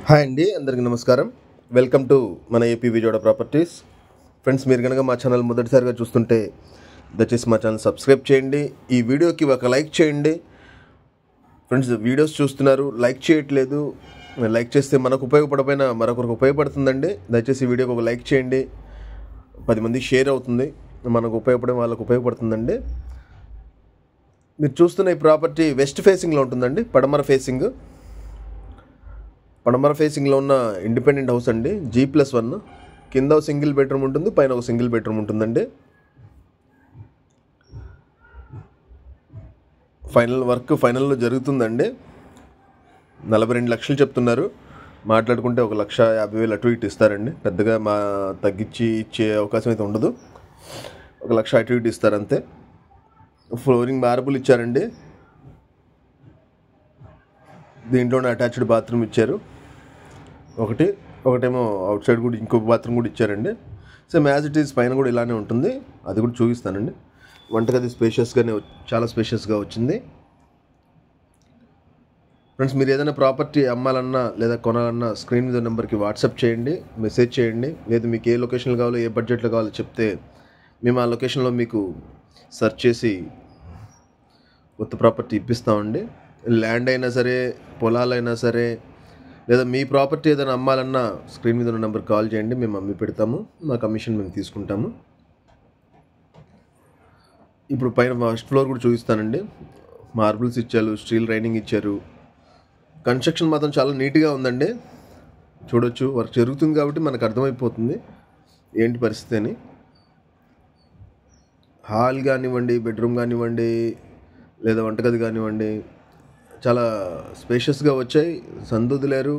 Hi అండి, అందరికీ నమస్కారం. వెల్కమ్ టు మన ఏపీ విజయవాడ ప్రాపర్టీస్. ఫ్రెండ్స్, మీరు కనుక మా ఛానల్ మొదటిసారిగా చూస్తుంటే దయచేసి మా ఛానల్ సబ్స్క్రైబ్ చేయండి. ఈ వీడియోకి ఒక లైక్ చేయండి. ఫ్రెండ్స్, వీడియోస్ చూస్తున్నారు, లైక్ చేయట్లేదు. లైక్ చేస్తే మనకు ఉపయోగపడపోయినా మరొకరికి ఉపయోగపడుతుందండి. దయచేసి ఈ వీడియోకి ఒక లైక్ చేయండి. 10 మందికి షేర్ అవుతుంది, మనకు ఉపయోగపడే వాళ్ళకు ఉపయోగపడుతుందండి. మీరు చూస్తున్న ఈ ప్రాపర్టీ వెస్ట్ ఫేసింగ్లో ఉంటుందండి. పడమర ఫేసింగ్లో ఉన్న ఇండిపెండెంట్ హౌస్ అండి. G+1 కింద ఒక సింగిల్ బెడ్రూమ్ ఉంటుంది, పైన ఒక సింగిల్ బెడ్రూమ్ ఉంటుందండి. ఫైనల్లో జరుగుతుందండి. 42 లక్షలు చెప్తున్నారు. మాట్లాడుకుంటే 1,50,000 అటు ఇటు ఇస్తారండి. పెద్దగా తగ్గించి ఇచ్చే అవకాశం అయితే ఉండదు. 1,00,000 అటు ఇటు ఇస్తారు అంతే. ఫ్లోరింగ్ మార్బుల్ ఇచ్చారండి. దీంట్లోనే అటాచ్డ్ బాత్రూమ్ ఇచ్చారు. ఒకటేమో అవుట్ సైడ్ కూడా ఇంకొక బాత్రూమ్ కూడా ఇచ్చారండి. సేమ్ యాజ్ ఇట్ ఈజ్ పైన కూడా ఇలానే ఉంటుంది. అది కూడా చూపిస్తానండి. వంటగది చాలా స్పేషియస్గా వచ్చింది. ఫ్రెండ్స్, మీరు ఏదైనా ప్రాపర్టీ అమ్మాలన్నా లేదా కొనాలన్నా స్క్రీన్ మీద నెంబర్కి వాట్సాప్ చేయండి, మెసేజ్ చేయండి. లేదా మీకు ఏ లొకేషన్లో కావాలో, ఏ బడ్జెట్లో కావాలో చెప్తే మేము ఆ లొకేషన్లో మీకు సెర్చ్ చేసి కొత్త ప్రాపర్టీ ఇప్పిస్తామండి. ల్యాండ్ అయినా సరే, పొలాలైనా సరే, లేదా మీ ప్రాపర్టీ ఏదైనా అమ్మాలన్నా స్క్రీన్ మీద ఉన్న నెంబర్కి కాల్ చేయండి. మేము అమ్మి పెడతాము. మా కమిషన్ మేము తీసుకుంటాము. ఇప్పుడు పైన ఫస్ట్ ఫ్లోర్ కూడా చూపిస్తానండి. మార్బుల్స్ ఇచ్చారు, స్టీల్ రైనింగ్ ఇచ్చారు. కన్స్ట్రక్షన్ మాత్రం చాలా నీట్గా ఉందండి. చూడొచ్చు, వర్క్ జరుగుతుంది కాబట్టి మనకు అర్థమైపోతుంది ఏంటి పరిస్థితి అని. హాల్ కానివ్వండి, బెడ్రూమ్ కానివ్వండి, లేదా వంటగది కానివ్వండి, చాలా స్పేషియస్గా వచ్చాయి. సందులేరు,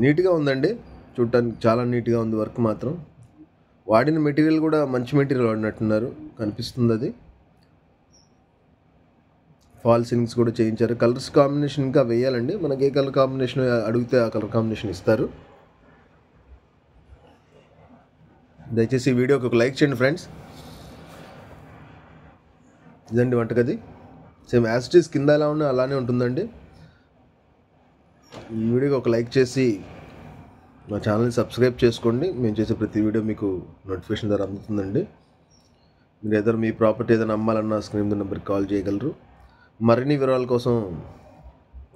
నీట్గా ఉందండి. చూడటానికి చాలా నీట్గా ఉంది. వర్క్ మాత్రం వాడిన మెటీరియల్ కూడా మంచి మెటీరియల్ వాడినట్టున్నారు, కనిపిస్తుంది అది. ఫాల్ సీలింగ్స్ కూడా చేయించారు. కలర్స్ కాంబినేషన్ ఇంకా వేయాలండి. మనకి ఏ కలర్ కాంబినేషన్ అడిగితే ఆ కలర్ కాంబినేషన్ ఇస్తారు. దయచేసి ఈ వీడియోకి ఒక లైక్ చేయండి ఫ్రెండ్స్. ఇదండి వంటగది. సేమ్ యాజ్ ఇట్ ఈజ్ కింద ఎలా ఉన్నా అలానే ఉంటుందండి. ఈ వీడియోకి ఒక లైక్ చేసి మా ఛానల్ని సబ్స్క్రైబ్ చేసుకోండి. మేము చేసే ప్రతి వీడియో మీకు నోటిఫికేషన్ ద్వారా అందుతుందండి. మీరు మీ ప్రాపర్టీ ఏదైనా అమ్మాలన్నా స్క్రీన్ నెంబర్కి కాల్ చేయగలరు. మరిన్ని వివరాల కోసం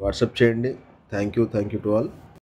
వాట్సాప్ చేయండి. Thank you to all.